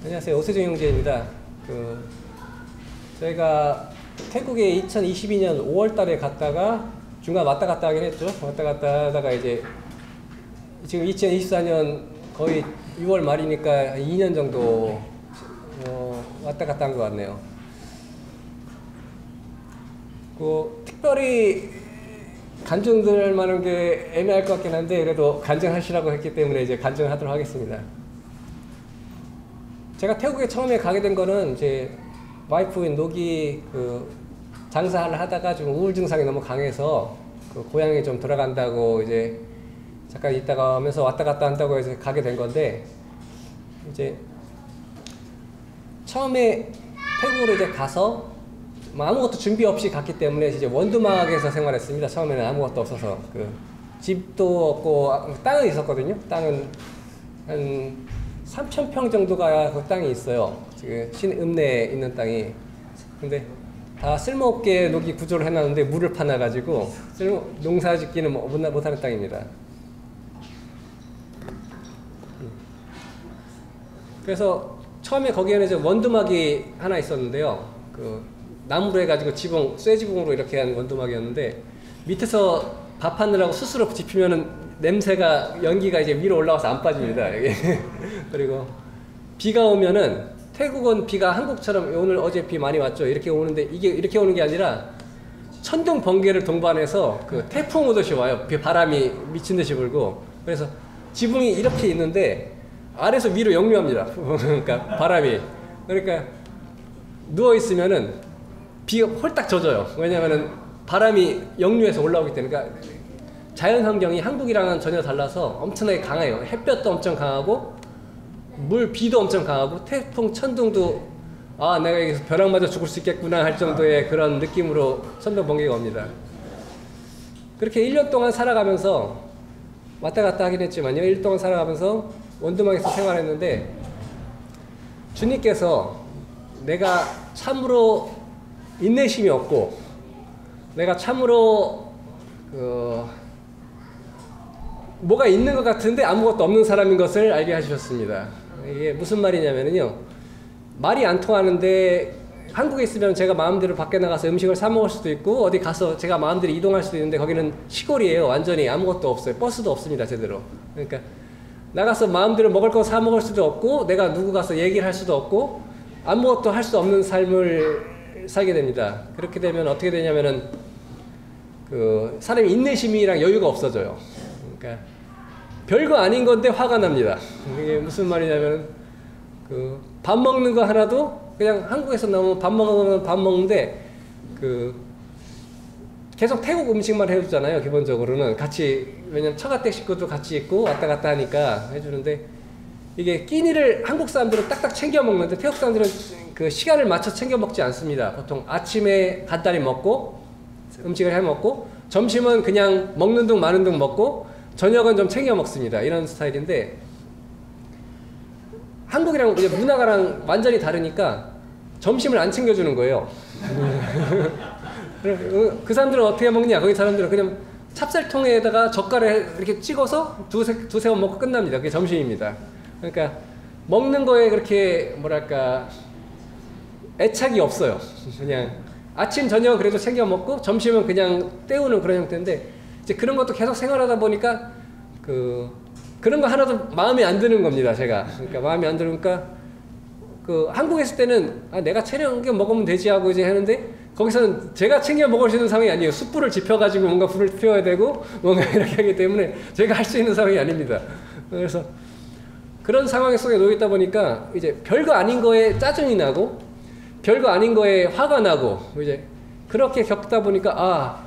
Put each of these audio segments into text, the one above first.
안녕하세요. 오세종 형제입니다. 저희가 태국에 2022년 5월 달에 갔다가 중간 왔다 갔다 하긴 했죠. 왔다 갔다 하다가 이제 지금 2024년 거의 6월 말이니까 2년 정도 왔다 갔다 한 것 같네요. 특별히 간증들 만한 게 애매할 것 같긴 한데 그래도 간증하시라고 했기 때문에 이제 간증을 하도록 하겠습니다. 제가 태국에 처음에 가게 된 거는 제 와이프인 녹이 장사를 하다가 좀 우울 증상이 너무 강해서 고향에 좀 돌아간다고 이제 잠깐 있다가 하면서 왔다 갔다 한다고 해서 가게 된 건데, 이제 처음에 태국으로 이제 가서 아무것도 준비 없이 갔기 때문에 이제 원두막에서 생활했습니다. 처음에는 아무것도 없어서 집도 없고 땅은 있었거든요. 땅은 한 3,000평 정도가 그 땅이 있어요. 지금 신읍내에 있는 땅이. 근데 다 쓸모없게 녹이 구조를 해놨는데 물을 파놔가지고 농사 짓기는 못하는 땅입니다. 그래서 처음에 거기에는 이제 원두막이 하나 있었는데요. 나무로 해가지고 쇠지붕으로 이렇게 한 원두막이었는데, 밑에서 밥 하느라고 스스로 지피면은 냄새가, 연기가 이제 위로 올라와서 안 빠집니다. 여기. 그리고 비가 오면은, 태국은 비가 한국처럼 오늘 어제 비 많이 왔죠. 이렇게 오는데 이게 이렇게 오는 게 아니라 천둥 번개를 동반해서 태풍 오듯이 와요. 바람이 미친 듯이 불고. 그래서 지붕이 이렇게 있는데 아래서 위로 역류합니다. 그러니까 바람이. 그러니까 누워 있으면은 비가 홀딱 젖어요. 왜냐면은 바람이 역류해서 올라오기 때문에. 그러니까 자연 환경이 한국이랑은 전혀 달라서 엄청나게 강해요. 햇볕도 엄청 강하고 비도 엄청 강하고 태풍, 천둥도 내가 여기서 벼락 맞아 죽을 수 있겠구나 할 정도의 그런 느낌으로 천둥 번개가 옵니다. 그렇게 1년 동안 살아가면서 왔다 갔다 하긴 했지만요. 1년 동안 살아가면서 원두막에서 생활했는데, 주님께서 내가 참으로 인내심이 없고 내가 참으로 뭐가 있는 것 같은데 아무것도 없는 사람인 것을 알게 해주셨습니다. 이게 무슨 말이냐면요, 말이 안 통하는데 한국에 있으면 제가 마음대로 밖에 나가서 음식을 사 먹을 수도 있고 어디 가서 제가 마음대로 이동할 수도 있는데, 거기는 시골이에요. 완전히 아무것도 없어요. 버스도 없습니다. 제대로. 그러니까 나가서 마음대로 먹을 거 사 먹을 수도 없고 내가 누구 가서 얘기를 할 수도 없고 아무것도 할 수 없는 삶을 살게 됩니다. 그렇게 되면 어떻게 되냐면은 사람이 인내심이랑 여유가 없어져요. 그러니까 별거 아닌 건데 화가 납니다. 이게 무슨 말이냐면 밥 먹는 거 하나도 그냥 한국에서 나오면 밥 먹는데 계속 태국 음식만 해주잖아요. 기본적으로는 같이, 왜냐면 처가댁 식구도 같이 있고 왔다 갔다 하니까 해주는데, 이게 끼니를 한국 사람들은 딱딱 챙겨 먹는데 태국 사람들은 시간을 맞춰 챙겨 먹지 않습니다. 보통 아침에 간단히 먹고 음식을 해 먹고 점심은 그냥 먹는 둥 마는 둥 먹고 저녁은 좀 챙겨 먹습니다. 이런 스타일인데, 한국이랑 이제 문화가랑 완전히 다르니까 점심을 안 챙겨주는 거예요. 그 사람들은 어떻게 먹냐? 거기 사람들은 그냥 찹쌀통에다가 젓갈에 이렇게 찍어서 두세 번 먹고 끝납니다. 그게 점심입니다. 그러니까 먹는 거에 그렇게 뭐랄까 애착이 없어요. 그냥 아침 저녁 그래도 챙겨 먹고 점심은 그냥 때우는 그런 형태인데, 이제 그런 것도 계속 생활하다 보니까 그런 거 하나도 마음에 안 드는 겁니다. 제가. 그러니까 마음에 안 들으니까 한국에 있을 때는 내가 챙겨 먹으면 되지 하고 이제 하는데, 거기서는 제가 챙겨 먹을 수 있는 상황이 아니에요. 숯불을 지펴가지고 뭔가 불을 피워야 되고 뭔가 이렇게 하기 때문에 제가 할 수 있는 상황이 아닙니다. 그래서 그런 상황 속에 놓여 있다 보니까 이제 별거 아닌 거에 짜증이 나고 별거 아닌 거에 화가 나고, 이제 그렇게 겪다 보니까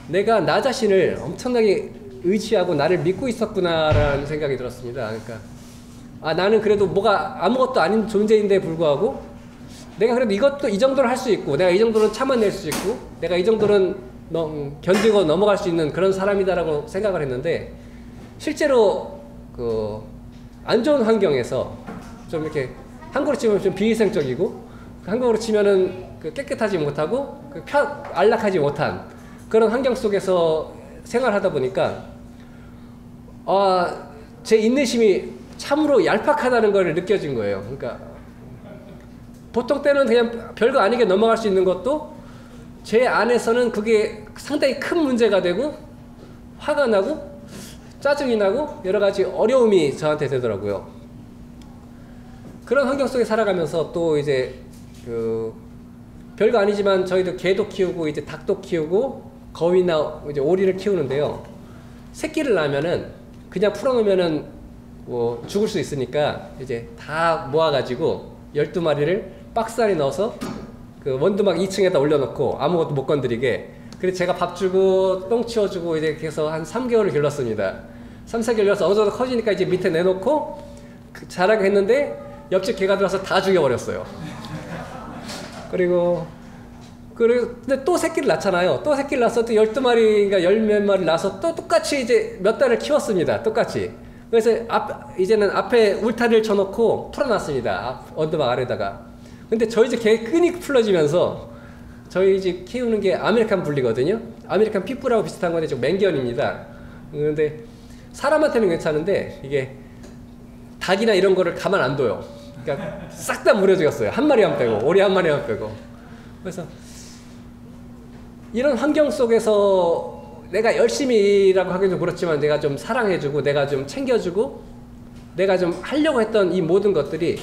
내가 나 자신을 엄청나게 의지하고 나를 믿고 있었구나라는 생각이 들었습니다. 그러니까 나는 그래도 뭐가 아무것도 아닌 존재인데 불구하고 내가 그래도 이것도 이 정도는 할 수 있고 내가 이 정도는 참아낼 수 있고 내가 이 정도는 견디고 넘어갈 수 있는 그런 사람이다라고 생각을 했는데, 실제로 안 좋은 환경에서 좀 이렇게 한국으로 치면 좀 비위생적이고 한국으로 치면은 깨끗하지 못하고 안락하지 못한 그런 환경 속에서 생활하다 보니까 제 인내심이 참으로 얄팍하다는 걸 느껴진 거예요. 그러니까 보통 때는 그냥 별거 아니게 넘어갈 수 있는 것도 제 안에서는 그게 상당히 큰 문제가 되고 화가 나고 짜증이 나고 여러 가지 어려움이 저한테 되더라고요. 그런 환경 속에 살아가면서 또 이제 그 별거 아니지만 저희도 개도 키우고 이제 닭도 키우고 거위나 이제 오리를 키우는데요. 새끼를 낳으면은 그냥 풀어놓으면은 뭐 죽을 수 있으니까 이제 다 모아가지고 12마리를 박스 안에 넣어서 그 원두막 2층에다 올려놓고 아무것도 못 건드리게. 그래서 제가 밥 주고 똥 치워주고 이제 계속 한 3개월을 길렀습니다. 3, 4개월 길러서 어느 정도 커지니까 이제 밑에 내놓고 자라게 했는데 옆집 개가 들어서 다 죽여버렸어요. 그리고 근데 또 새끼를 낳잖아요. 또 새끼를 낳아서 또 12마리가 10몇 마리를 낳아서 또 똑같이 이제 몇 달을 키웠습니다. 똑같이. 그래서 이제는 앞에 울타리를 쳐놓고 풀어놨습니다. 원두막 아래다가. 근데 저희 집 개 끈이 풀어지면서 저희 집 키우는 게 아메리칸 불리거든요. 아메리칸 핏불하고 비슷한 건데 좀 맹견입니다. 그런데 사람한테는 괜찮은데 이게 닭이나 이런 거를 가만 안 둬요. 그러니까 싹 다 무뎌지겠어요. 한 마리만 빼고, 오리 한 마리만 빼고. 그래서 이런 환경 속에서 내가 열심히라고 하긴 좀 그렇지만 내가 좀 사랑해주고 내가 좀 챙겨주고 내가 좀 하려고 했던 이 모든 것들이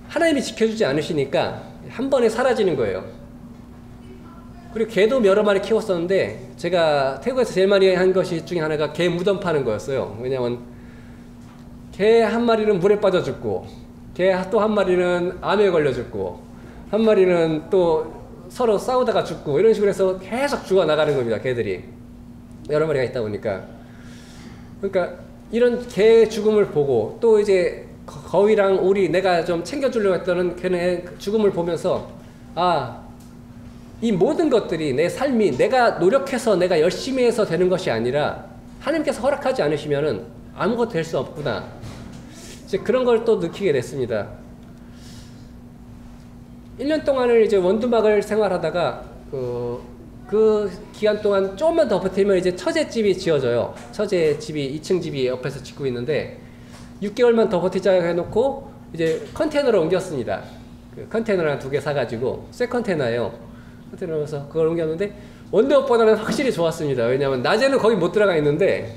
하나님이 지켜주지 않으시니까 한 번에 사라지는 거예요. 그리고 개도 여러 마리 키웠었는데 제가 태국에서 제일 많이 한 것이 중에 하나가 개 무덤 파는 거였어요. 왜냐면 개 한 마리는 물에 빠져 죽고 개 또 한 마리는 암에 걸려 죽고 한 마리는 또 서로 싸우다가 죽고 이런 식으로 해서 계속 죽어나가는 겁니다. 개들이 여러 마리가 있다 보니까. 그러니까 이런 개 죽음을 보고 또 이제 거위랑 오리 내가 좀 챙겨주려고 했던 걔네 죽음을 보면서 이 모든 것들이 내 삶이 내가 노력해서 내가 열심히 해서 되는 것이 아니라 하나님께서 허락하지 않으시면은 아무것도 될 수 없구나. 이제 그런 걸 또 느끼게 됐습니다. 1년 동안을 이제 원두막을 생활하다가 그 기간 동안 조금만 더 버티면 이제 처제집이 지어져요. 처제집이 2층 집이 옆에서 짓고 있는데 6개월만 더 버티자 해놓고 이제 컨테이너로 옮겼습니다. 그 컨테이너를 한 2개 사가지고 새 컨테이너예요. 컨테이너에서 그걸 옮겼는데 원두막보다는 확실히 좋았습니다. 왜냐하면 낮에는 거의 못 들어가 있는데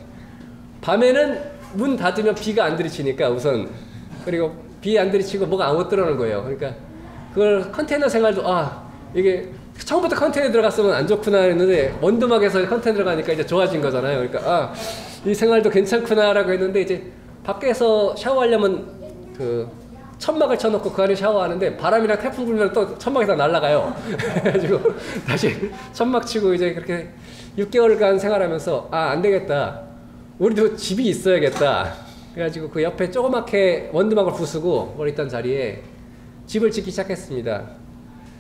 밤에는 문 닫으면 비가 안 들이치니까 우선 그리고 비 안 들이치고 뭐가 못 들어오는 거예요. 그러니까 그걸 컨테이너 생활도 이게 처음부터 컨테이너 들어갔으면 안 좋구나 했는데 원두막에서 컨테이너 들어가니까 이제 좋아진 거잖아요. 그러니까 이 생활도 괜찮구나라고 했는데 이제 밖에서 샤워하려면 그 천막을 쳐놓고 그 안에 샤워하는데 바람이랑 태풍 불면 또 천막이 다 날아가요. 그래가지고 다시 천막 치고 이제 그렇게 6개월간 생활하면서 안 되겠다. 우리도 집이 있어야겠다. 그래가지고 그 옆에 조그맣게 원두막을 부수고 있던 자리에 집을 짓기 시작했습니다.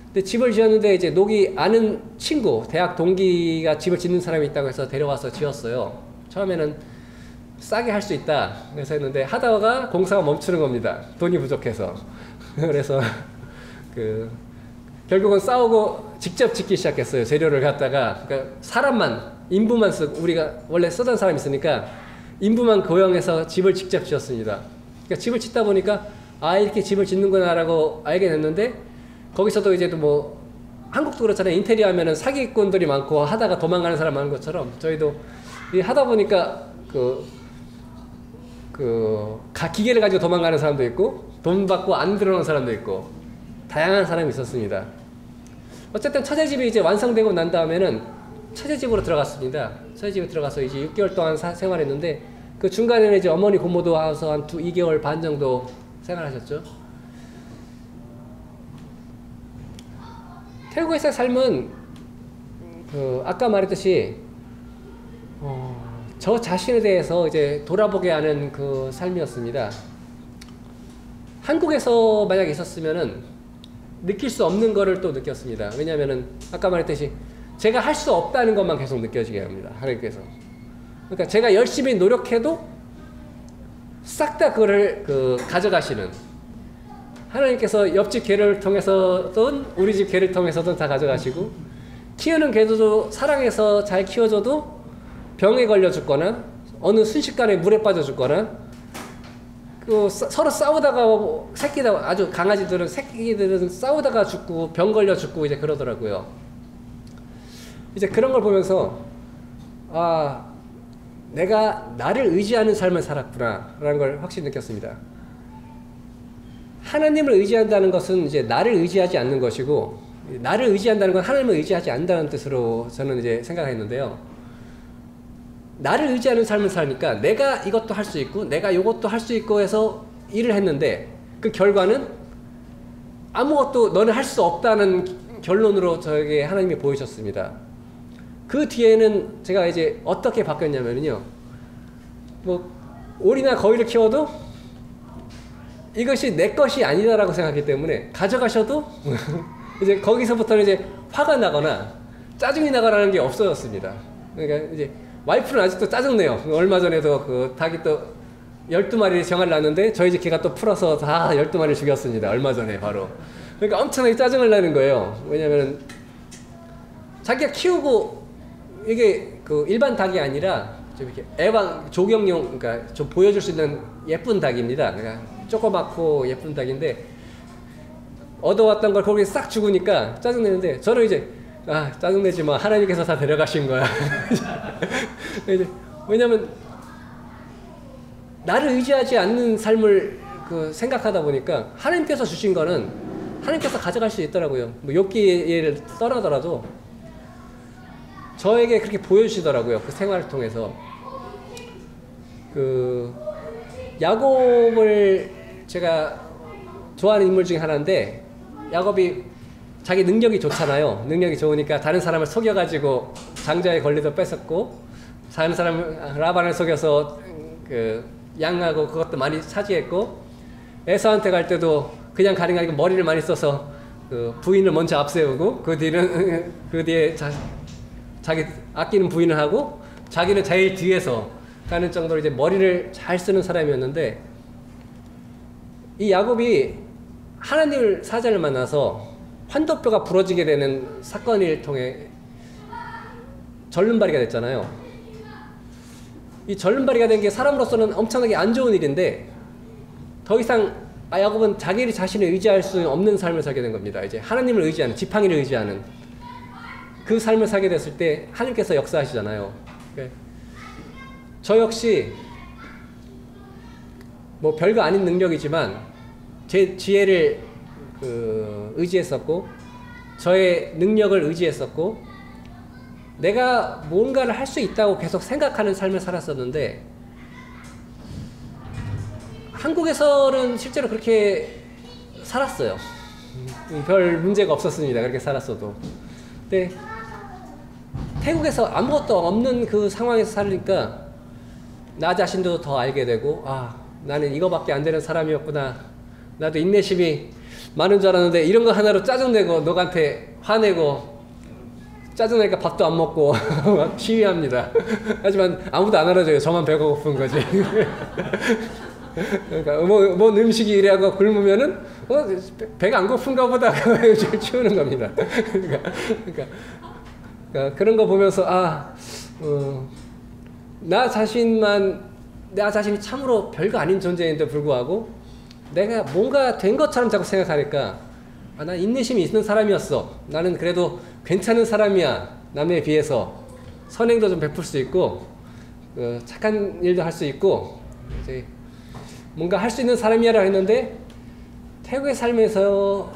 근데 집을 지었는데 이제 녹이 아는 친구, 대학 동기가 집을 짓는 사람이 있다고 해서 데려와서 지었어요. 처음에는 싸게 할 수 있다. 그래서 했는데 하다가 공사가 멈추는 겁니다. 돈이 부족해서. 그래서 결국은 싸우고 직접 짓기 시작했어요. 재료를 갖다가. 그러니까 사람만, 인부만 쓰고, 우리가 원래 쓰던 사람이 있으니까 인부만 고용해서 집을 직접 지었습니다. 그러니까 집을 짓다 보니까 이렇게 집을 짓는구나라고 알게 됐는데 거기서도 이제 또 뭐 한국도 그렇잖아요. 인테리어 하면은 사기꾼들이 많고 하다가 도망가는 사람 많은 것처럼 저희도 하다 보니까 기계를 가지고 도망가는 사람도 있고 돈 받고 안 들어오는 사람도 있고 다양한 사람이 있었습니다. 어쨌든 처제집이 이제 완성되고 난 다음에는 처제집으로 들어갔습니다. 처제집에 들어가서 이제 6개월 동안 생활했는데 그 중간에는 이제 어머니 고모도 와서 한 2개월 반 정도 생활하셨죠. 태국에서의 삶은 아까 말했듯이 저 자신에 대해서 이제 돌아보게 하는 그 삶이었습니다. 한국에서 만약에 있었으면은 느낄 수 없는 거를 또 느꼈습니다. 왜냐면은 아까 말했듯이 제가 할 수 없다는 것만 계속 느껴지게 합니다. 하나님께서. 그러니까 제가 열심히 노력해도 싹 다 그거를 가져가시는 하나님께서 옆집 개를 통해서든 우리 집 개를 통해서든 다 가져가시고 키우는 개도 사랑해서 잘 키워줘도 병에 걸려 죽거나 어느 순식간에 물에 빠져 죽거나 그 서로 싸우다가 새끼들 아주 강아지들은 새끼들은 싸우다가 죽고 병 걸려 죽고 이제 그러더라고요. 이제 그런 걸 보면서 아 내가 나를 의지하는 삶을 살았구나 라는 걸 확실히 느꼈습니다. 하나님을 의지한다는 것은 이제 나를 의지하지 않는 것이고 나를 의지한다는 건 하나님을 의지하지 않는다는 뜻으로 저는 이제 생각했는데요. 나를 의지하는 삶을 사니까 내가 이것도 할 수 있고 내가 이것도 할 수 있고 해서 일을 했는데 그 결과는 아무것도 너는 할 수 없다는 결론으로 저에게 하나님이 보이셨습니다. 그 뒤에는 제가 이제 어떻게 바뀌었냐면요. 뭐 오리나 거위를 키워도 이것이 내 것이 아니다라고 생각하기 때문에 가져가셔도 이제 거기서부터는 이제 화가 나거나 짜증이 나거나는 게 없어졌습니다. 그러니까 이제 와이프는 아직도 짜증내요. 얼마 전에도 그 닭이 또 12마리 정을 낳았는데 저희 집 개가 또 풀어서 다 12마리를 죽였습니다. 얼마 전에 바로. 그러니까 엄청나게 짜증을 내는 거예요. 왜냐면 자기가 키우고 이게 그 일반 닭이 아니라 좀 이렇게 애완 조경용 그러니까 좀 보여줄 수 있는 예쁜 닭입니다. 그러니까 조그맣고 예쁜 닭인데 얻어왔던 걸 거기에 싹 죽으니까 짜증내는데 저는 이제 아 짜증내지 마 하나님께서 다 데려가신 거야. 왜냐면 나를 의지하지 않는 삶을 그 생각하다 보니까 하나님께서 주신 거는 하나님께서 가져갈 수 있더라고요. 뭐 욥기 예를 떠나더라도 저에게 그렇게 보여주시더라고요. 그 생활을 통해서 그 야곱을 제가 좋아하는 인물 중에 하나인데 야곱이 자기 능력이 좋잖아요. 능력이 좋으니까 다른 사람을 속여가지고 장자의 권리도 뺏었고 다른 사람 라반을 속여서 그 양하고 그것도 많이 차지했고 에서한테 갈 때도 그냥 가는 게 아니고 머리를 많이 써서 그 부인을 먼저 앞세우고 그 뒤에 자기 아끼는 부인을 하고 자기는 제일 뒤에서 가는 정도로 이제 머리를 잘 쓰는 사람이었는데 이 야곱이 하나님을 사자를 만나서 환도뼈가 부러지게 되는 사건을 통해 절름발이가 됐잖아요. 이 절름발이가 된 게 사람으로서는 엄청나게 안 좋은 일인데 더 이상 야곱은 자기 자신을 의지할 수 없는 삶을 살게 된 겁니다. 이제 하나님을 의지하는 지팡이를 의지하는 그 삶을 살게 됐을 때 하나님께서 역사하시잖아요. 저 역시 뭐 별거 아닌 능력이지만 제 지혜를 의지했었고 저의 능력을 의지했었고 내가 뭔가를 할 수 있다고 계속 생각하는 삶을 살았었는데 한국에서는 실제로 그렇게 살았어요. 별 문제가 없었습니다. 그렇게 살았어도. 근데 태국에서 아무것도 없는 그 상황에서 살으니까 나 자신도 더 알게 되고 아 나는 이거밖에 안 되는 사람이었구나. 나도 인내심이 많은 줄 알았는데 이런 거 하나로 짜증내고 너한테 화내고 짜증내니까 밥도 안 먹고 시위합니다. 하지만 아무도 안 알아줘요. 저만 배가 고픈 거지. 그러니까 뭔 음식이 이래하고 굶으면은 배가 안 고픈가 보다 치우는 겁니다. 그러니까 그런 거 보면서 나 자신이 참으로 별거 아닌 존재인데 불구하고 내가 뭔가 된 것처럼 자꾸 생각하니까 난 인내심이 있는 사람이었어. 나는 그래도 괜찮은 사람이야. 남에 비해서 선행도 좀 베풀 수 있고 착한 일도 할 수 있고 이제 뭔가 할 수 있는 사람이야라고 했는데 태국의 생활에서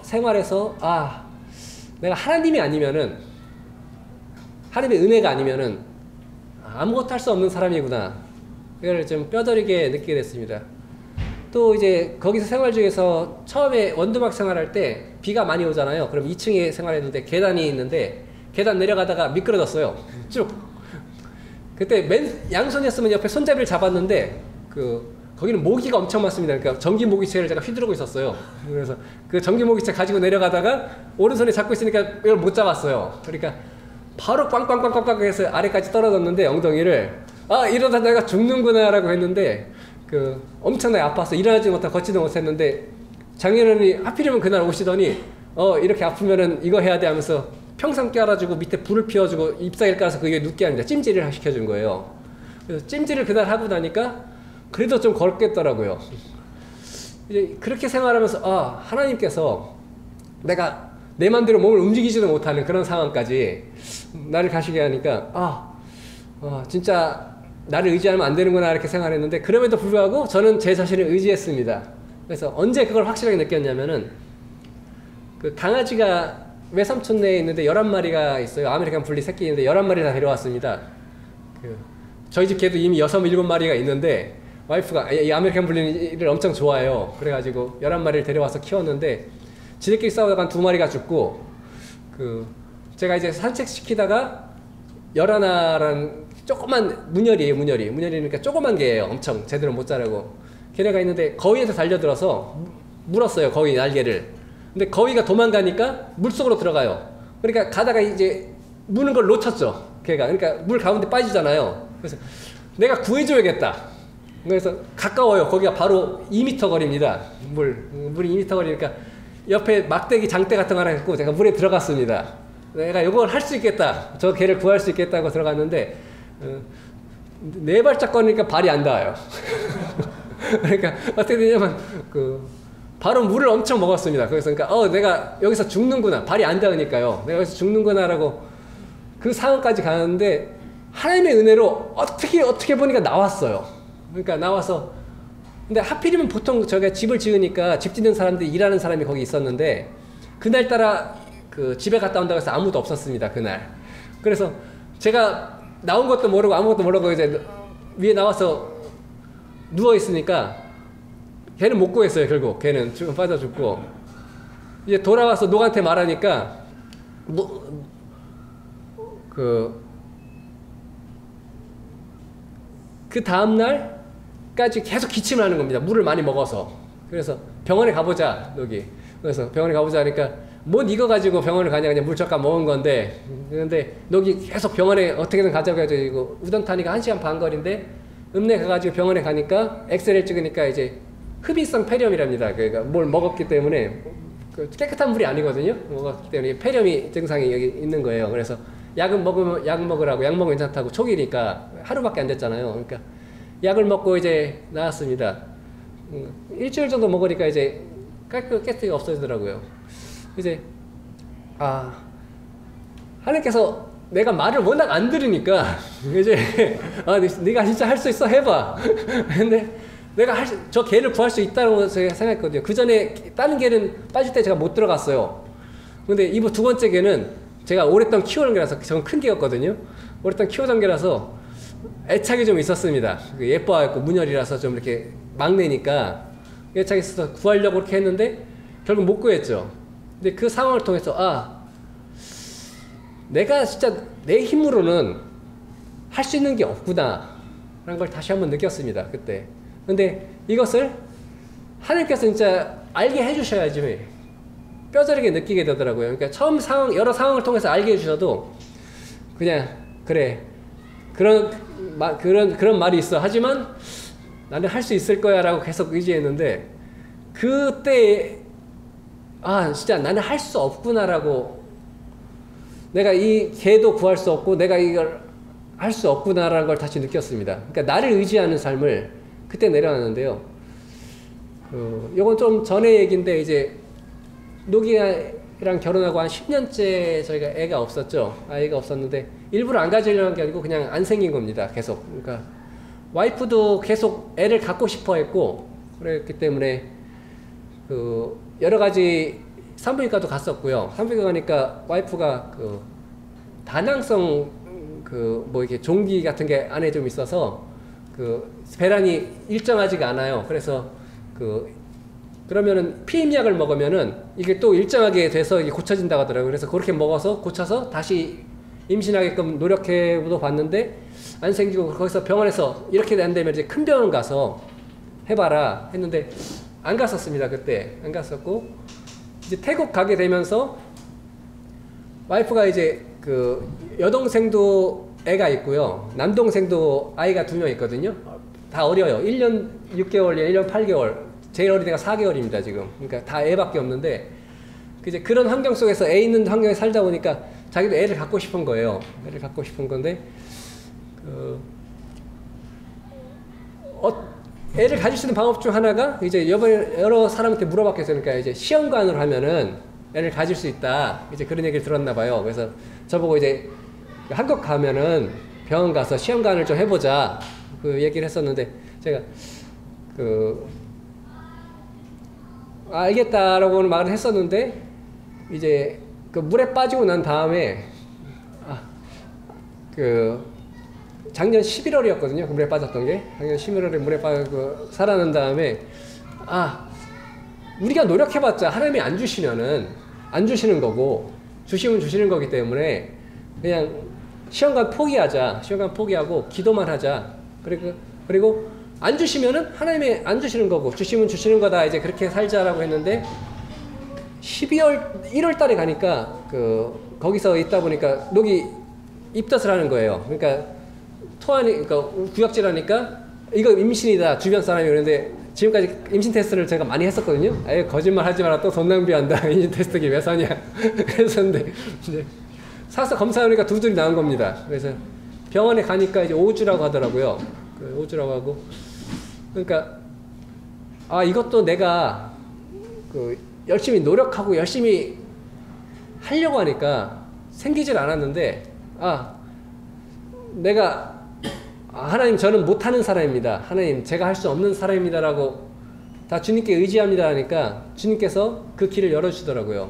내가 하나님이 아니면은 하나님의 은혜가 아니면은 아무것도 할 수 없는 사람이구나. 이걸 좀 뼈저리게 느끼게 됐습니다. 또 이제 거기서 생활 중에서 처음에 원두막 생활할 때 비가 많이 오잖아요. 그럼 2층에 생활했는데 계단이 있는데 계단 내려가다가 미끄러졌어요. 쭉. 그때 양손이었으면 옆에 손잡이를 잡았는데 거기는 모기가 엄청 많습니다. 그러니까 전기 모기채를 제가 휘두르고 있었어요. 그래서 그 전기 모기채 가지고 내려가다가 오른손에 잡고 있으니까 이걸 못 잡았어요. 그러니까 바로 꽝꽝꽝꽝꽝 해서 아래까지 떨어졌는데 엉덩이를 이러다 내가 죽는구나 라고 했는데 엄청나게 아파서 일어나지 못하고 걷지도 못했는데 장인어른이 하필이면 그날 오시더니 이렇게 아프면은 이거 해야 돼 하면서 평상 깔아주고 밑에 불을 피워주고 잎사귀를 깔아서 그게 눕게 합니다. 찜질을 시켜준 거예요. 그래서 찜질을 그날 하고 나니까 그래도 좀 걷겠더라고요. 이제 그렇게 생활하면서 아, 하나님께서 내가 내 맘대로 몸을 움직이지도 못하는 그런 상황까지 나를 가시게 하니까 진짜 나를 의지하면 안 되는구나 이렇게 생각했는데, 그럼에도 불구하고 저는 제 자신을 의지했습니다. 그래서 언제 그걸 확실하게 느꼈냐면은, 그 강아지가 외삼촌네에 있는데 11마리가 있어요. 아메리칸 분리 새끼인데 11마리 다 데려왔습니다. 저희 집 개도 이미 6, 7마리가 있는데 와이프가 이 아메리칸 분리를 엄청 좋아해요. 그래가지고 11마리를 데려와서 키웠는데 지들끼리 싸우다가 한 2마리가 죽고, 제가 이제 산책시키다가 열하나라는 조그만 문열이에요. 문열이니까 조그만 개예요. 엄청 제대로 못 자라고. 걔네가 있는데 거위에서 달려들어서 물었어요. 거위 날개를. 근데 거위가 도망가니까 물속으로 들어가요. 그러니까 가다가 이제 무는 걸 놓쳤죠. 걔가. 그러니까 물 가운데 빠지잖아요. 그래서 내가 구해줘야겠다. 그래서 가까워요. 거기가 바로 2m 거리입니다. 물이 2m 거리니까 옆에 막대기 장대 같은 거 하나 있고 제가 물에 들어갔습니다. 내가 이걸 할 수 있겠다. 저 개를 구할 수 있겠다고 들어갔는데, 네 발짝 거니까 발이 안 닿아요. 그러니까 어떻게 되냐면 바로 물을 엄청 먹었습니다. 그래서 그러니까 내가 여기서 죽는구나. 발이 안 닿으니까요. 내가 여기서 죽는구나라고 그 상황까지 가는데, 하나님의 은혜로 어떻게 보니까 나왔어요. 그러니까 나와서, 근데 하필이면 보통 저희가 집을 지으니까 집 짓는 사람들이 일하는 사람이 거기 있었는데, 그날따라 집에 갔다 온다고 해서 아무도 없었습니다. 그날. 그래서 제가 나온 것도 모르고 아무것도 모르고 이제 위에 나와서 누워 있으니까 걔는 못 구했어요. 결국 걔는 빠져 죽고, 이제 돌아와서 녹한테 말하니까 그 다음날까지 계속 기침을 하는 겁니다. 물을 많이 먹어서. 그래서 병원에 가보자, 여기. 그래서 병원에 가보자 하니까, 뭔 이거 가지고 병원을 가냐, 그냥 물 잠깐 먹은 건데. 근데 여기 계속 병원에 어떻게든 가자고 해가지고, 이거 우던 타니까 1시간 반 거리인데, 읍내 가가지고 병원에 가니까 엑스레이를 찍으니까 이제 흡입성 폐렴이랍니다. 그러니까 뭘 먹었기 때문에, 깨끗한 물이 아니거든요. 먹었기 때문에 폐렴이 증상이 여기 있는 거예요. 그래서 약 먹으라고, 약 먹으면 괜찮다고, 초기니까 하루밖에 안 됐잖아요. 그러니까 약을 먹고 이제 나왔습니다. 일주일 정도 먹으니까 이제 깨끗이 없어지더라고요. 이제 하나님께서 내가 말을 워낙 안 들으니까 이제 네가 진짜 할 수 있어, 해봐. 근데 내가 저 개를 구할 수 있다고 제가 생각했거든요. 그 전에 다른 개는 빠질 때 제가 못 들어갔어요. 근데 이번 두 번째 개는 제가 오랫동안 키우는 개라서, 저는 큰 개였거든요. 오랫동안 키우던 개라서 애착이 좀 있었습니다. 예뻐갖고 문열이라서 좀 이렇게 막내니까 애착이 있어서 구하려고 그렇게 했는데 결국 못 구했죠. 근데 그 상황을 통해서 내가 진짜 내 힘으로는 할 수 있는 게 없구나 라는 걸 다시 한번 느꼈습니다. 그때. 근데 이것을 하나님께서 진짜 알게 해주셔야지 뼈저리게 느끼게 되더라고요. 그러니까 여러 상황을 통해서 알게 해주셔도 그냥 그래, 그런 말이 있어. 하지만 나는 할 수 있을 거야 라고 계속 의지했는데, 그때 진짜 나는 할 수 없구나라고, 내가 이 개도 구할 수 없고 내가 이걸 할 수 없구나라는 걸 다시 느꼈습니다. 그러니까 나를 의지하는 삶을 그때 내려놨는데요. 요건 좀 전의 얘기인데, 이제 노기랑 결혼하고 한 10년째 저희가 애가 없었죠. 아이가 없었는데 일부러 안 가지려는 게 아니고 그냥 안 생긴 겁니다. 계속. 그러니까 와이프도 계속 애를 갖고 싶어 했고, 그랬기 때문에 여러 가지 산부인과도 갔었고요. 산부인과 가니까 와이프가 다낭성 이렇게 종기 같은 게 안에 좀 있어서 배란이 일정하지가 않아요. 그래서 그러면은 피임약을 먹으면은 이게 또 일정하게 돼서 이게 고쳐진다고 하더라고요. 그래서 그렇게 먹어서 고쳐서 다시 임신하게끔 노력해도 봤는데 안 생기고, 거기서 병원에서 이렇게 안 되면 이제 큰 병원 가서 해봐라 했는데 안 갔었습니다. 그때 안 갔었고, 이제 태국 가게 되면서 와이프가 이제 여동생도 애가 있고요, 남동생도 아이가 2명 있거든요. 다 어려요. 1년 6개월, 1년 8개월. 제일 어린 애가 4개월입니다, 지금. 그러니까 다 애밖에 없는데, 이제 그런 환경 속에서 애 있는 환경에 살다 보니까 자기도 애를 갖고 싶은 거예요. 애를 갖고 싶은 건데, 애를 가질 수 있는 방법 중 하나가 이제 여러 사람한테 물어봤겠어요. 그러니까 이제 시험관으로 하면은 애를 가질 수 있다. 이제 그런 얘기를 들었나 봐요. 그래서 저보고 이제 한국 가면은 병원 가서 시험관을 좀 해보자. 그 얘기를 했었는데 제가 알겠다라고는 말을 했었는데 이제 그 물에 빠지고 난 다음에 작년 11월이었거든요. 그 물에 빠졌던 게 작년 11월에 물에 빠지고 살아난 다음에 우리가 노력해봤자 하나님이 안 주시면은 안 주시는 거고 주시면 주시는 거기 때문에 그냥 시험관 포기하자. 시험관 포기하고 기도만 하자. 그리고 안 주시면은 하나님이 안 주시는 거고 주시면 주시는 거다. 이제 그렇게 살자라고 했는데 1월 달에 가니까 거기서 있다 보니까 녹이 입덧을 하는 거예요. 그러니까 그러니까 구역질하니까 이거 임신이다. 주변 사람이 그러는데 지금까지 임신 테스트를 제가 많이 했었거든요. 거짓말 하지 마라. 또 돈 낭비한다. 임신 테스트기 왜 사냐. 그랬었는데 이제 사서 검사하니까 두들이 나온 겁니다. 그래서 병원에 가니까 이제 오주라고 하더라고요. 오주라고 하고 그러니까 이것도 내가 열심히 노력하고 열심히 하려고 하니까 생기질 않았는데 내가 하나님 저는 못하는 사람입니다. 하나님 제가 할 수 없는 사람입니다라고 다 주님께 의지합니다 하니까 주님께서 그 길을 열어주시더라고요.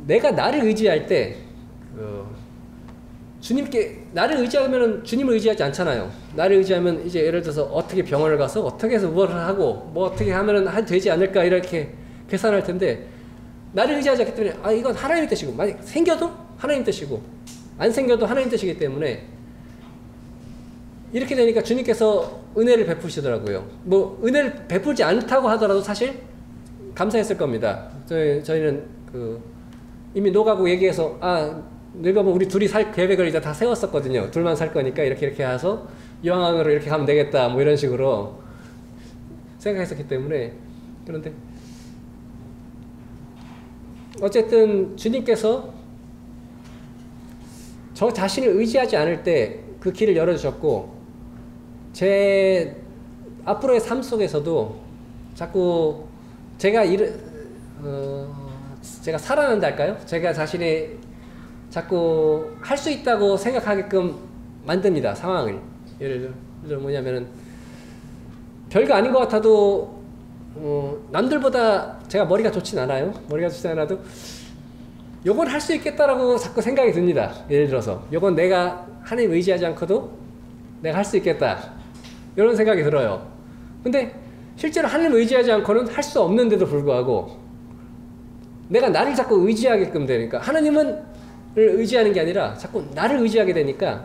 내가 나를 의지할 때 주님께 나를 의지하면 주님을 의지하지 않잖아요. 나를 의지하면 이제 예를 들어서 어떻게 병원을 가서 어떻게 해서 무엇을 하고 뭐 어떻게 하면 되지 않을까 이렇게 계산할 텐데 나를 의지하지 않기 때문에 이건 하나님의 뜻이고 만약 생겨도 하나님 뜻이고 안 생겨도 하나님 뜻이기 때문에 이렇게 되니까 주님께서 은혜를 베푸시더라고요. 뭐 은혜를 베풀지 않다고 하더라도 사실 감사했을 겁니다. 저희는 이미 노가고 얘기해서 늙으면 우리 둘이 살 계획을 이제 다 세웠었거든요. 둘만 살 거니까 이렇게 해서 이왕으로 이렇게 하면 되겠다 뭐 이런 식으로 생각했었기 때문에 그런데 어쨌든 주님께서 저 자신을 의지하지 않을 때 그 길을 열어주셨고 제 앞으로의 삶 속에서도 자꾸 제가 살아난다 할까요? 제가 자신이 자꾸 할 수 있다고 생각하게끔 만듭니다. 상황을. 예를 들어 뭐냐면은 별거 아닌 것 같아도 남들보다 제가 머리가 좋진 않아요. 머리가 좋진 않아도 요건 할 수 있겠다라고 자꾸 생각이 듭니다. 예를 들어서 요건 내가 하나님 의지하지 않고도 내가 할 수 있겠다 이런 생각이 들어요. 근데 실제로 하나님 의지하지 않고는 할 수 없는데도 불구하고 내가 나를 자꾸 의지하게끔 되니까 하나님은 의지하는 게 아니라 자꾸 나를 의지하게 되니까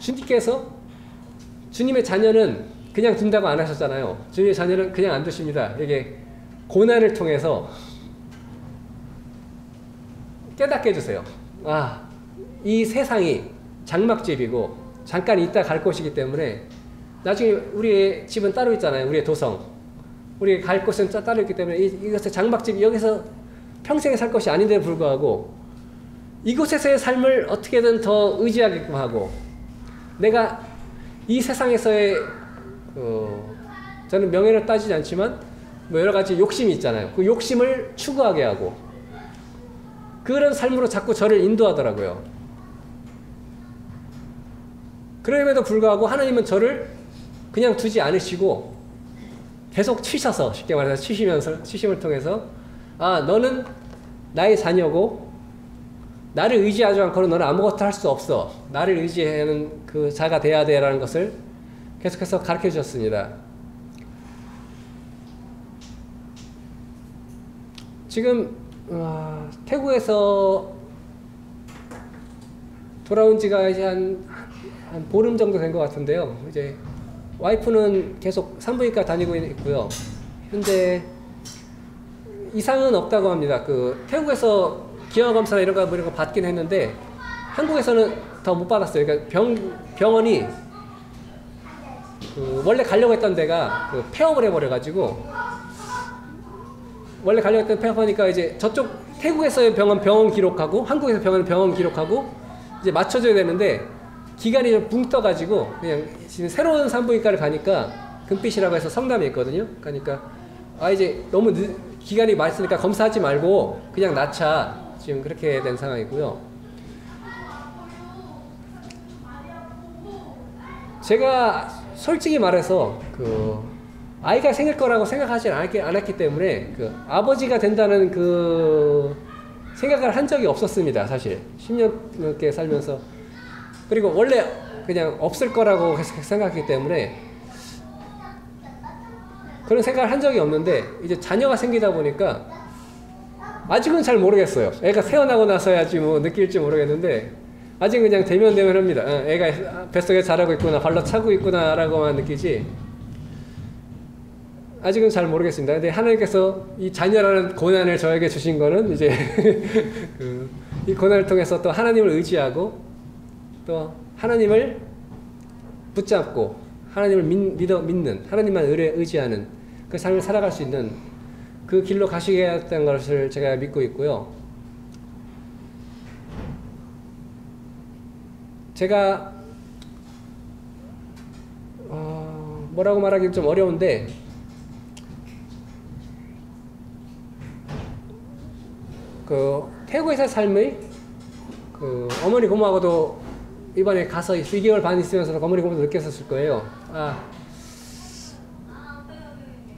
주님께서 주님의 자녀는 그냥 둔다고 안 하셨잖아요. 주님의 자녀는 그냥 안 두십니다. 이게 고난을 통해서 깨닫게 해주세요. 이 세상이 장막집이고 잠깐 있다 갈 곳이기 때문에 나중에 우리의 집은 따로 있잖아요. 우리의 도성. 우리 갈 곳은 따로 있기 때문에 이것의 장막집이 여기서 평생에 살 것이 아닌데도 불구하고 이곳에서의 삶을 어떻게든 더 의지하게끔 하고 내가 이 세상에서의 저는 명예를 따지지 않지만 뭐 여러 가지 욕심이 있잖아요. 그 욕심을 추구하게 하고 그런 삶으로 자꾸 저를 인도하더라고요. 그럼에도 불구하고 하나님은 저를 그냥 두지 않으시고 계속 치셔서 쉽게 말해서 치심을 통해서 너는 나의 자녀고 나를 의지하지 않고는 너는 아무것도 할 수 없어. 나를 의지하는 그 자가 돼야 돼라는 것을 계속해서 가르쳐 주셨습니다. 지금 태국에서 돌아온 지가 이제 한 보름 정도 된 것 같은데요. 이제 와이프는 계속 산부인과 다니고 있고요. 현재 이상은 없다고 합니다. 태국에서 기형검사나 이런 거 받긴 했는데 한국에서는 더 못 받았어요. 그러니까 병원이 원래 가려고 했던 데가 폐업을 해버려가지고 원래 가려고 했던 폐업하니까 이제 저쪽 태국에서의 병원 기록하고 한국에서 병원 기록하고 이제 맞춰줘야 되는데 기간이 좀 붕 떠가지고 그냥 지금 새로운 산부인과를 가니까 금빛이라고 해서 성남에 있거든요. 그러니까 아 이제 너무 기간이 많이 쓰니까 검사하지 말고 그냥 낳자, 지금 그렇게 된 상황이고요. 제가 솔직히 말해서 그 아이가 생길 거라고 생각하지 않았기 때문에 그 아버지가 된다는 그 생각을 한 적이 없었습니다. 사실 10년 넘게 살면서. 그리고 원래 그냥 없을 거라고 생각했기 때문에 그런 생각을 한 적이 없는데, 이제 자녀가 생기다 보니까 아직은 잘 모르겠어요. 애가 태어나고 나서야지 뭐 느낄지 모르겠는데 아직 그냥 대면합니다. 애가 뱃속에 자라고 있구나, 발로 차고 있구나 라고만 느끼지 아직은 잘 모르겠습니다. 근데 하나님께서 이 자녀라는 고난을 저에게 주신 거는 이제 이 고난을 통해서 또 하나님을 의지하고 또 하나님을 붙잡고 하나님을 믿는, 하나님만 의지하는 그 삶을 살아갈 수 있는 그 길로 가시겠다는 것을 제가 믿고 있고요. 제가 뭐라고 말하기는 좀 어려운데 그 태국에서 삶의 그 어머니 고모하고도 이번에 가서 2개월 반 있으면서 어머니 고모도 느꼈었을 거예요.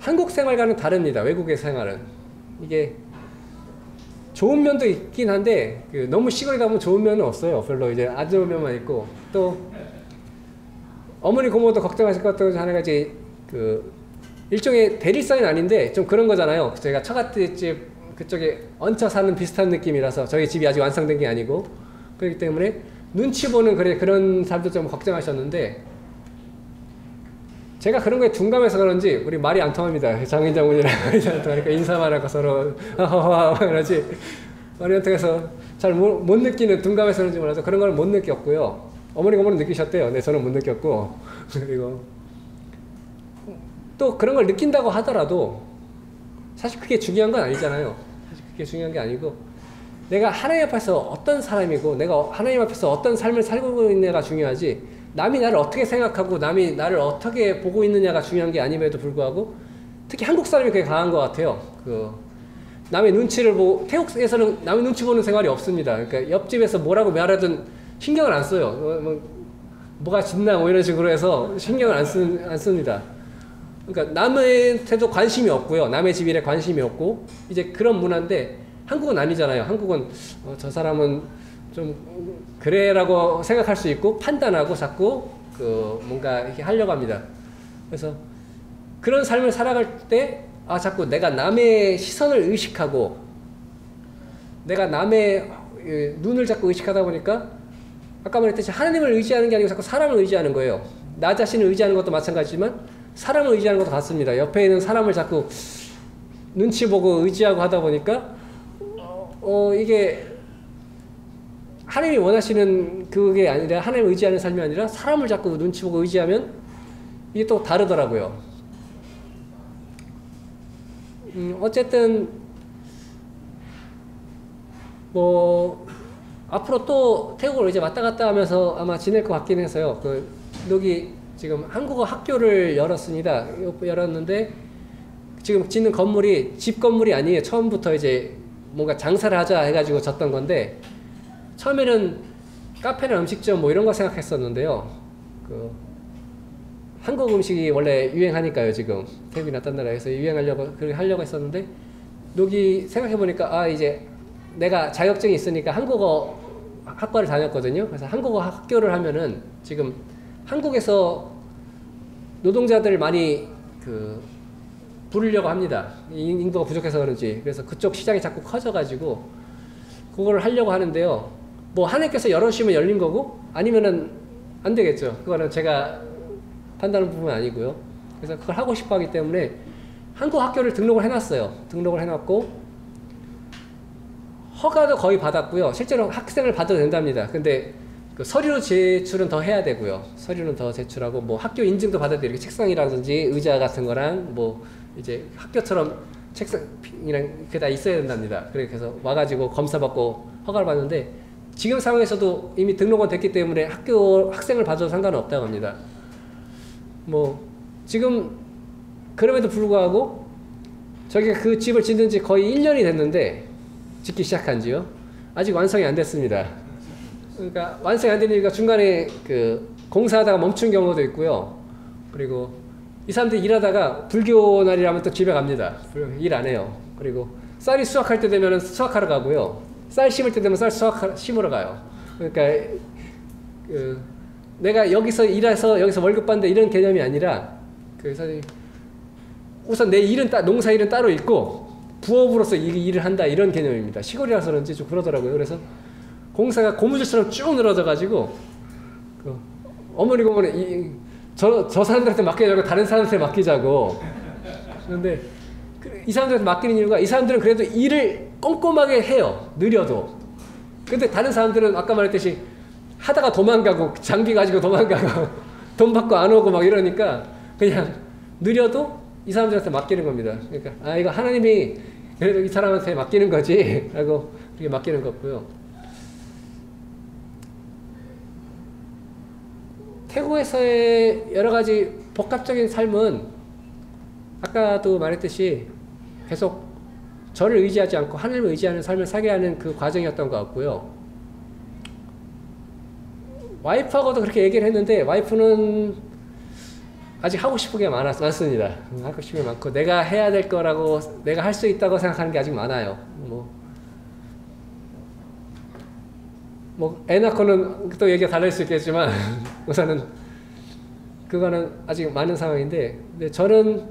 한국 생활과는 다릅니다. 외국의 생활은 이게 좋은 면도 있긴 한데 너무 시골에 가면 좋은 면은 없어요. 별로 이제 안 좋은 면만 있고, 또 어머니 고모도 걱정하실 것 같은 하나가 이제 그 일종의 대리선은 아닌데 좀 그런 거잖아요. 제가 처갓집 그쪽에 얹혀 사는 비슷한 느낌이라서 저희 집이 아직 완성된 게 아니고, 그렇기 때문에 눈치 보는 그런 사람도 좀 걱정하셨는데 제가 그런 거에 둔감해서 그런지 우리 말이 안 통합니다. 장인장모님이랑 말이 안 통하니까 인사만 하고 서로 그러지 말이 안 통해서 잘 못 느끼는, 둔감해서 그런지 몰라서 그런 걸 못 느꼈고요. 어머니 고모는 느끼셨대요. 네, 저는 못 느꼈고. 그리고 또 그런 걸 느낀다고 하더라도 사실 그게 중요한 건 아니잖아요. 사실 그게 중요한 게 아니고 내가 하나님 앞에서 어떤 사람이고 내가 하나님 앞에서 어떤 삶을 살고 있느냐가 중요하지, 남이 나를 어떻게 생각하고 남이 나를 어떻게 보고 있느냐가 중요한 게 아님에도 불구하고 특히 한국 사람이 그게 강한 것 같아요. 남의 눈치를 보고, 태국에서는 남의 눈치 보는 생활이 없습니다. 그러니까 옆집에서 뭐라고 말하든 신경을 안 써요. 뭐가 짖나 뭐 이런 식으로 해서 신경을 안 씁니다. 그러니까 남한테도 관심이 없고요. 남의 집 일에 관심이 없고 이제 그런 문화인데 한국은 아니잖아요. 한국은 저 사람은 좀 그래라고 생각할 수 있고 판단하고 자꾸 뭔가 이렇게 하려고 합니다. 그래서 그런 삶을 살아갈 때 자꾸 내가 남의 시선을 의식하고 내가 남의 눈을 자꾸 의식하다 보니까 아까 말했듯이 하나님을 의지하는 게 아니고 자꾸 사람을 의지하는 거예요. 나 자신을 의지하는 것도 마찬가지지만 사람을 의지하는 것도 같습니다. 옆에 있는 사람을 자꾸 눈치 보고 의지하고 하다 보니까 이게 하나님이 원하시는 그게 아니라, 하나님을 의지하는 삶이 아니라 사람을 자꾸 눈치 보고 의지하면 이게 또 다르더라고요. 어쨌든 뭐 앞으로 또 태국을 이제 왔다 갔다 하면서 아마 지낼 것 같긴 해서요. 여기 지금 한국어 학교를 열었는데 지금 짓는 건물이 집 건물이 아니에요. 처음부터 이제 뭔가 장사를 하자 해가지고 졌던 건데, 처음에는 카페나 음식점 뭐 이런 거 생각했었는데요. 한국 음식이 원래 유행하니까요. 지금 태국이나 딴 나라에서 그렇게 하려고 했었는데, 여기 생각해보니까 이제 내가 자격증이 있으니까 한국어 학과를 다녔거든요. 그래서 한국어 학교를 하면은 지금 한국에서 노동자들 많이 부르려고 합니다. 인구가 부족해서 그런지. 그래서 그쪽 시장이 자꾸 커져가지고 그거를 하려고 하는데요. 뭐 하나님께서 열어주시면 열린 거고 아니면은 안 되겠죠. 그거는 제가 판단하는 부분은 아니고요. 그래서 그걸 하고 싶어 하기 때문에 한국 학교를 등록을 해놨어요. 등록을 해놨고 허가도 거의 받았고요. 실제로 학생을 받아도 된답니다. 근데 서류 제출은 더 해야 되고요. 서류는 더 제출하고 뭐 학교 인증도 받아야 돼요. 책상이라든지 의자 같은 거랑 뭐 이제 학교처럼 책상이랑 그게 다 있어야 된답니다. 그래서 와가지고 검사받고 허가를 받는데 지금 상황에서도 이미 등록은 됐기 때문에 학생을 봐도 상관은 없다고 합니다. 뭐 지금 그럼에도 불구하고 저기가 그 집을 짓는 지 거의 1년이 됐는데 짓기 시작한 지요. 아직 완성이 안 됐습니다. 그러니까 완성이 안 되니까 중간에 그 공사하다가 멈춘 경우도 있고요. 그리고 이 사람들이 일하다가 불교 날이라면 또 집에 갑니다. 일 안 해요. 그리고 쌀이 수확할 때 되면 수확하러 가고요. 쌀 심을 때 되면 쌀 심으러 가요. 그러니까 내가 여기서 일해서 여기서 월급 받는다 이런 개념이 아니라 그래서 우선 내 일은 농사 일은 따로 있고 부업으로서 일을 한다 이런 개념입니다. 시골이라서 그런지 좀 그러더라고요. 그래서 공사가 고무줄처럼 쭉 늘어져 가지고 어머니 보면 저 사람들한테 맡기자고 다른 사람한테 맡기자고. 그런데 이 사람들한테 맡기는 이유가 이 사람들은 그래도 일을 꼼꼼하게 해요. 느려도. 근데 다른 사람들은 아까 말했듯이 하다가 도망가고 장비 가지고 도망가고 돈 받고 안 오고 막 이러니까 그냥 느려도 이 사람들한테 맡기는 겁니다. 그러니까 이거 하나님이 그래도 이 사람한테 맡기는 거지 라고 그렇게 맡기는 거고요. 태국에서의 여러 가지 복합적인 삶은 아까도 말했듯이 계속 저를 의지하지 않고 하늘을 의지하는 삶을 살게 하는 그 과정이었던 것 같고요. 와이프하고도 그렇게 얘기를 했는데 와이프는 아직 하고 싶은 게 많습니다. 하고 싶은 게 많고 내가 해야 될 거라고 내가 할 수 있다고 생각하는 게 아직 많아요. 애 낳고는 또 얘기가 달라질 수 있겠지만 우선은 그거는 아직 많은 상황인데 근데 저는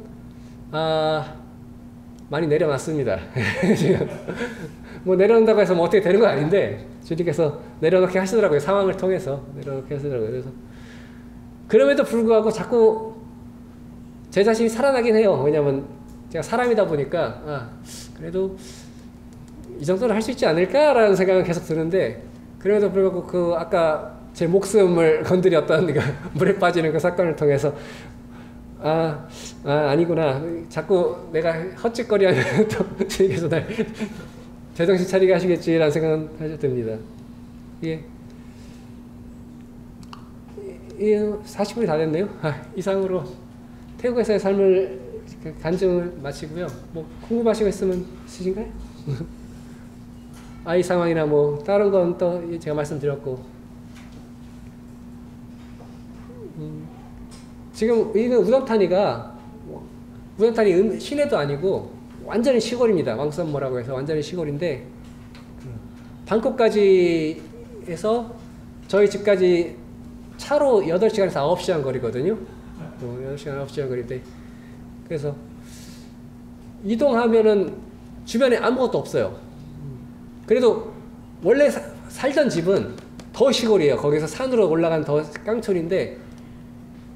많이 내려놨습니다. 지금 뭐 내려놓는다고 해서 뭐 어떻게 되는 건 아닌데 주님께서 내려놓게 하시더라고요. 상황을 통해서 내려놓게 하시더라고요. 그래서 그럼에도 불구하고 자꾸 제 자신이 살아나긴 해요. 왜냐면 제가 사람이다 보니까 그래도 이 정도는 할 수 있지 않을까라는 생각은 계속 드는데 그럼에도 불구하고 그 아까 제 목숨을 건드렸던 물에 빠지는 그 사건을 통해서 아니구나. 자꾸 내가 헛짓거리하면 또 주님께서 날 제정신 차리게 하시겠지라는 생각은 하셔도 됩니다. 예. 40분이 다 됐네요. 이상으로 태국에서의 삶을 간증을 마치고요. 뭐 궁금하신 거 있으신가요? 아이 상황이나 뭐 다른 건 또 제가 말씀드렸고 지금 이거 우렁타니가 시내도 아니고 완전히 시골입니다. 왕선모라고 해서 완전히 시골인데 방콕까지 해서 저희 집까지 차로 8시간에서 9시간 거리거든요. 8시간 9시간 거리인데 그래서 이동하면은 주변에 아무것도 없어요. 그래도 원래 살던 집은 더 시골이에요. 거기서 산으로 올라간 더 깡촌인데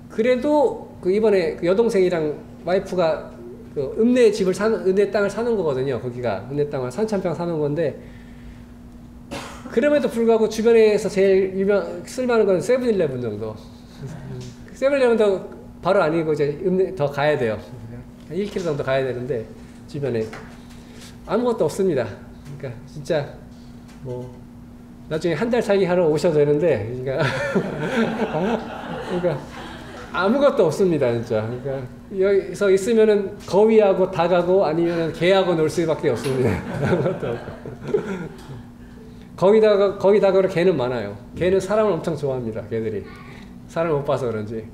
그래도 이번에 여동생이랑 와이프가 읍내 땅을 사는 거거든요. 거기가 읍내 땅을 3,000평 사는 건데 그럼에도 불구하고 주변에서 제일 쓸만한 건 세븐일레븐 정도. 세븐일레븐도 바로 아니고 이제 읍내 더 가야 돼요. 1km 정도 가야 되는데 주변에 아무것도 없습니다. 그러니까 진짜 뭐 나중에 한 달 살기 하러 오셔도 되는데 그러니까 아무것도 없습니다, 진짜. 그러니까 여기서 있으면은 거위하고 닭하고 아니면은 개하고 놀 수밖에 없습니다. 아무것도 없고. 거기 닭으로 개는 많아요. 개는 사람을 엄청 좋아합니다, 개들이. 사람을 못 봐서 그런지.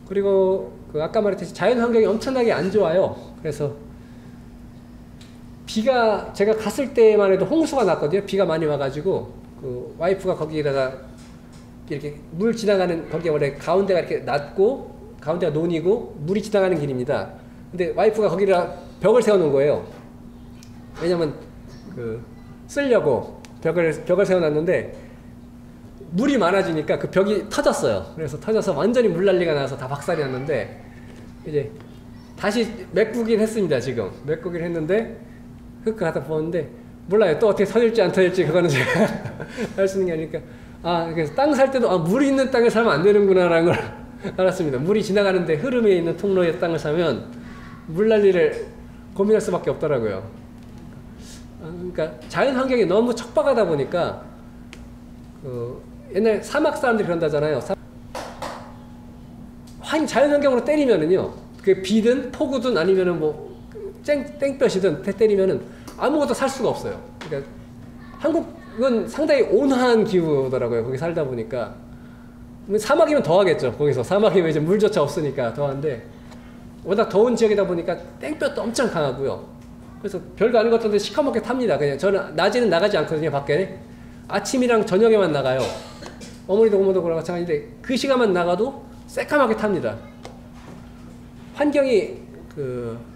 그리고 아까 말했듯이 자연 환경이 엄청나게 안 좋아요. 그래서 제가 갔을 때만 해도 홍수가 났거든요. 비가 많이 와가지고 와이프가 거기에다가 이렇게 물 지나가는 거기 원래 가운데가 이렇게 낮고 가운데가 논이고 물이 지나가는 길입니다. 근데 와이프가 거기다 벽을 세워놓은 거예요. 왜냐면 쓰려고 벽을 세워놨는데 물이 많아지니까 그 벽이 터졌어요. 그래서 터져서 완전히 물난리가 나서 다 박살이 났는데 이제 다시 메꾸긴 했습니다. 지금 메꾸긴 했는데 흙 갖다 부었는데 몰라요. 또 어떻게 터질지 안 터질지 그거는 제가 할 수 있는 게 아니니까 그래서 땅 살 때도 물이 있는 땅에 살면 안 되는구나라는 걸 알았습니다. 물이 지나가는데 흐름에 있는 통로의 땅을 사면 물난리를 고민할 수밖에 없더라고요. 그러니까 자연 환경이 너무 척박하다 보니까 그 옛날 사막 사람들이 그런다잖아요. 자연 환경으로 때리면은요, 그게 비든 폭우든 아니면은 뭐 땡볕이든 때리면은 아무것도 살 수가 없어요. 그러니까 한국은 상당히 온화한 기후더라고요. 거기 살다 보니까. 사막이면 더하겠죠. 거기서 사막이면 이제 물조차 없으니까 더한데, 워낙 더운 지역이다 보니까 땡볕도 엄청 강하고요. 그래서 별거 아닌 것들도 시커멓게 탑니다. 그냥 저는 낮에는 나가지 않거든요. 밖에 아침이랑 저녁에만 나가요. 어머니도 어머니도 그랑 마찬가지인데 그 시간만 나가도 새까맣게 탑니다. 환경이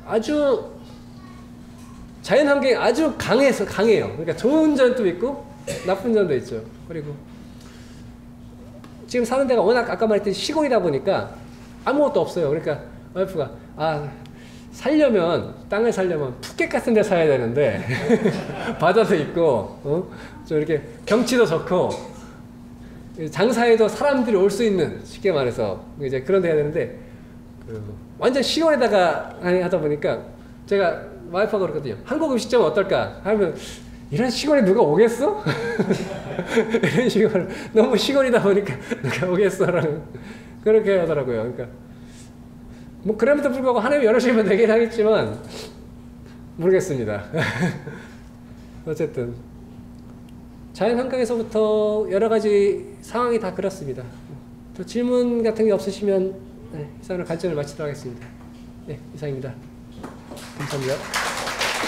아주 자연 환경이 아주 강해요. 그러니까 좋은 점도 있고 나쁜 점도 있죠. 그리고 지금 사는 데가 워낙 아까 말했듯이 시골이다 보니까 아무것도 없어요. 그러니까 와이프가 땅을 살려면 푸켓 같은 데 사야 되는데 바다도 있고 좀 이렇게 경치도 좋고 장사에도 사람들이 올 수 있는, 쉽게 말해서 이제 그런 데 해야 되는데 완전 시골에다가 하다 보니까 제가 와이프가 그러거든요. 한국 음식점은 어떨까 하면 이런 시골에 누가 오겠어? 이런 시골, 너무 시골이다 보니까 누가 오겠어라는 그렇게 하더라고요. 그러니까 뭐 그럼에도 불구하고 하나님 열어주시면 되긴 하겠지만 모르겠습니다. 어쨌든 자연 환경에서부터 여러 가지 상황이 다 그렇습니다. 또 질문 같은 게 없으시면 이상으로 간증을 마치도록 하겠습니다. 네, 이상입니다. 감사합니다.